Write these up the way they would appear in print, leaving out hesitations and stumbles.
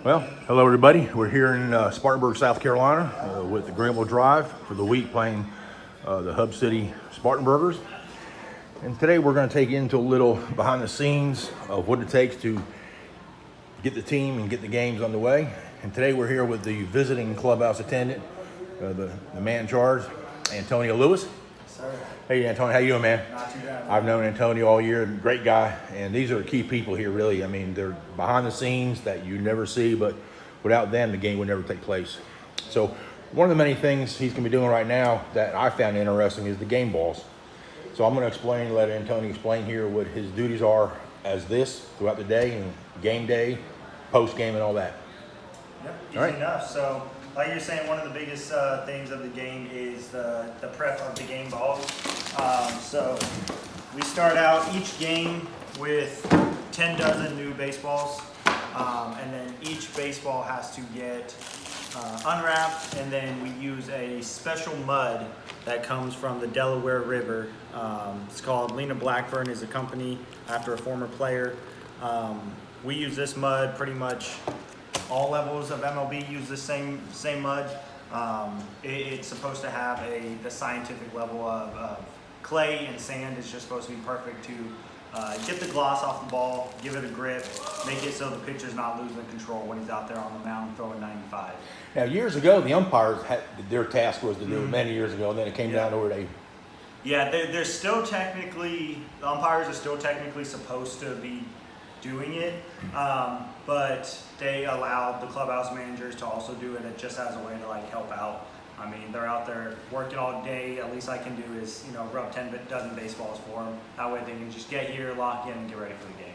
Well, hello everybody. We're here in Spartanburg, South Carolina with the Greenville Drive for the week playing the Hub City Spartanburgers. And today we're going to take you into a little behind the scenes of what it takes to get the team and get the games underway. And today we're here with the visiting clubhouse attendant, the man in charge, Antonio Lewis. Sir. Hey Antonio, how you doing, man? Not too bad. I've known Antonio all year, great guy, and these are key people here, really. I mean, they're behind the scenes that you never see, but without them, the game would never take place. So one of the many things he's going to be doing right now that I found interesting is the game balls. So I'm going to let Antonio explain here what his duties are as this throughout the day and game day, post game, and all that. Yep, easy All right. enough. So, like you're saying, one of the biggest things of the game is the prep of the game balls. So, we start out each game with 10 dozen new baseballs, and then each baseball has to get unwrapped, and then we use a special mud that comes from the Delaware River. It's called Lena Blackburn, is a company after a former player. We use this mud pretty much. All levels of MLB use the same mud. It's supposed to have the scientific level of clay and sand. Is just supposed to be perfect to get the gloss off the ball, give it a grip, make it so the pitcher's not losing control when he's out there on the mound throwing 95. Now, years ago, the umpires their task was to do it many years ago, and then it came down to where they. Yeah, they're still technically, the umpires are still technically supposed to be doing it, but they allowed the clubhouse managers to also do it just as a way to like help out. I mean, they're out there working all day. At least I can do is, rub 10 dozen baseballs for them. That way they can just get here, lock in, and get ready for the game.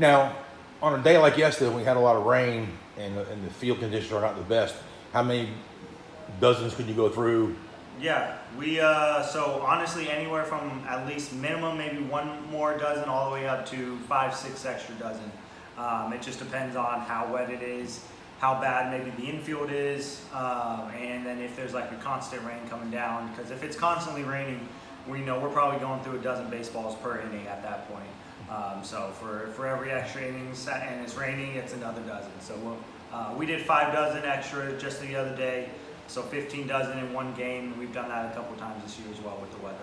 Now, on a day like yesterday, we had a lot of rain and the field conditions are not the best. How many dozens could you go through? Yeah, we so honestly anywhere from at least minimum maybe one more dozen all the way up to 5-6 extra dozen. It just depends on how wet it is, how bad maybe the infield is, and then if there's like a constant rain coming down. Because if it's constantly raining, we know we're probably going through a dozen baseballs per inning at that point. So for every extra innings and it's raining, it's another dozen. So we did 5 dozen extra just the other day. So 15 dozen in one game. We've done that a couple times this year as well with the weather.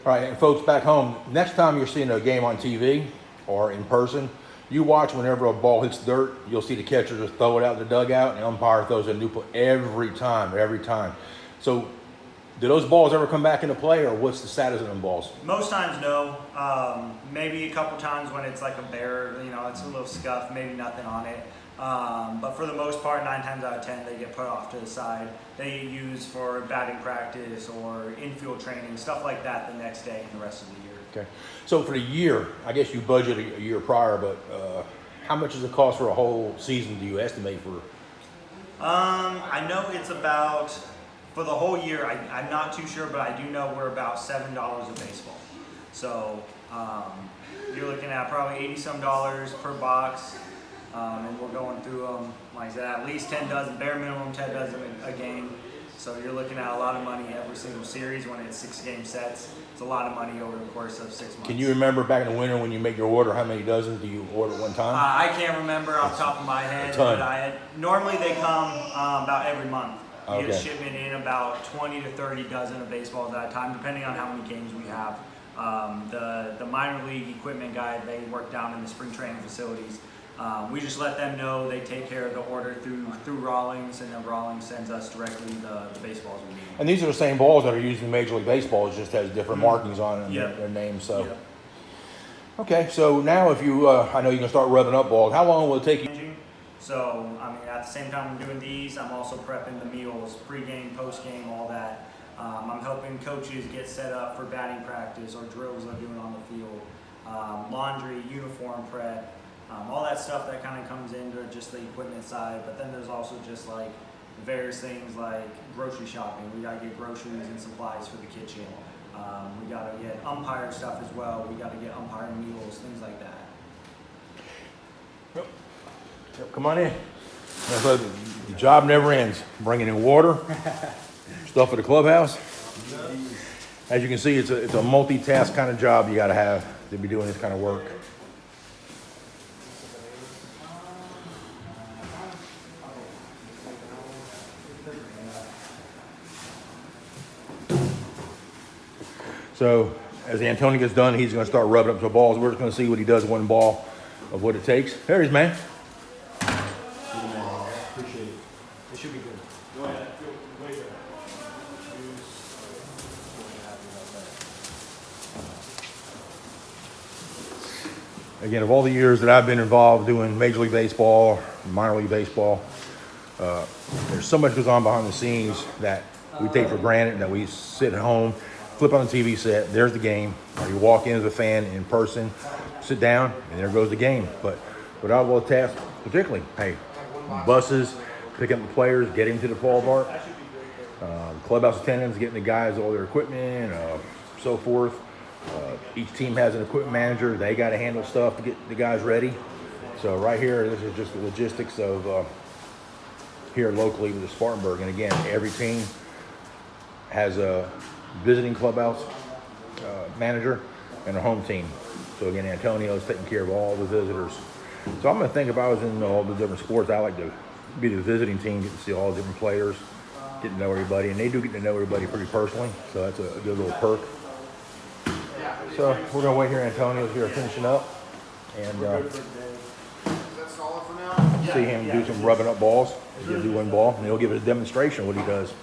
All right, and folks back home, next time you're seeing a game on TV or in person, you watch whenever a ball hits dirt, you'll see the catcher just throw it out the dugout, and the umpire throws a new ball every time. So do those balls ever come back into play, or what's the status of them balls? Most times, no. Maybe a couple times when it's like a bear, it's a little scuff, maybe nothing on it. But for the most part, 9 times out of 10, they get put off to the side. They get used for batting practice or infield training, stuff like that the next day and the rest of the year. Okay. So for the year, I guess you budget a year prior, but how much does it cost for a whole season do you estimate for? I know it's about, for the whole year, I'm not too sure, but I do know we're about $7 a baseball. So you're looking at probably $80-some per box. And we're going through them, like I said, at least 10 dozen, bare minimum 10 dozen a game. So you're looking at a lot of money every single series when it's 6-game sets. It's a lot of money over the course of 6 months. Can you remember back in the winter when you make your order, how many dozens do you order at one time? I can't remember off the top of my head. A ton. But normally they come about every month. You Okay. get a shipment in about 20 to 30 dozen of baseballs at a time, depending on how many games we have. The minor league equipment guy, they work down in the spring training facilities. We just let them know, they take care of the order through Rawlings, and then Rawlings sends us directly the baseballs we need. And these are the same balls that are used in Major League Baseball, it just has different markings on it and Yep. their names. So, Yep. Okay, so now if you, I know you're gonna start rubbing up balls, how long will it take you? So, I mean, at the same time I'm doing these, I'm also prepping the meals, pregame, postgame, all that. I'm helping coaches get set up for batting practice or drills they're doing on the field. Laundry, uniform prep. All that stuff that kind of comes into just the equipment side, but then there's also just like various things like grocery shopping. We gotta get groceries and supplies for the kitchen. We gotta get umpire stuff as well. We gotta get umpire meals, things like that. Yep, come on in. The job never ends. Bringing in water, stuff for the clubhouse. As you can see, it's a multitask kind of job you gotta have to be doing this kind of work. So as Antonio gets done, he's going to start rubbing up the balls. We're just going to see what he does one ball of what it takes. There he is, man. Appreciate it. It should be good. Go ahead. Again, of all the years that I've been involved doing Major League Baseball, minor league baseball, there's so much goes on behind the scenes that we take for granted, that we sit at home, flip on the TV set, there's the game, or you walk in as a fan in person, sit down, and there goes the game. But without all the tasks, particularly, hey, buses, picking up the players, getting to the ballpark, clubhouse attendants, getting the guys all their equipment, so forth. Each team has an equipment manager. They got to handle stuff to get the guys ready. So right here, this is just the logistics of here locally with the Spartanburg. And again, every team has a visiting clubhouse manager and a home team. So again, Antonio's taking care of all the visitors. So I'm going to think if I was in all the different sports, I like to be the visiting team, get to see all the different players, get to know everybody. And they do get to know everybody pretty personally. So that's a good little perk. So we're going to wait here. Antonio's here finishing up. And see him do some rubbing up balls. He'll do one ball, and he'll give it a demonstration of what he does.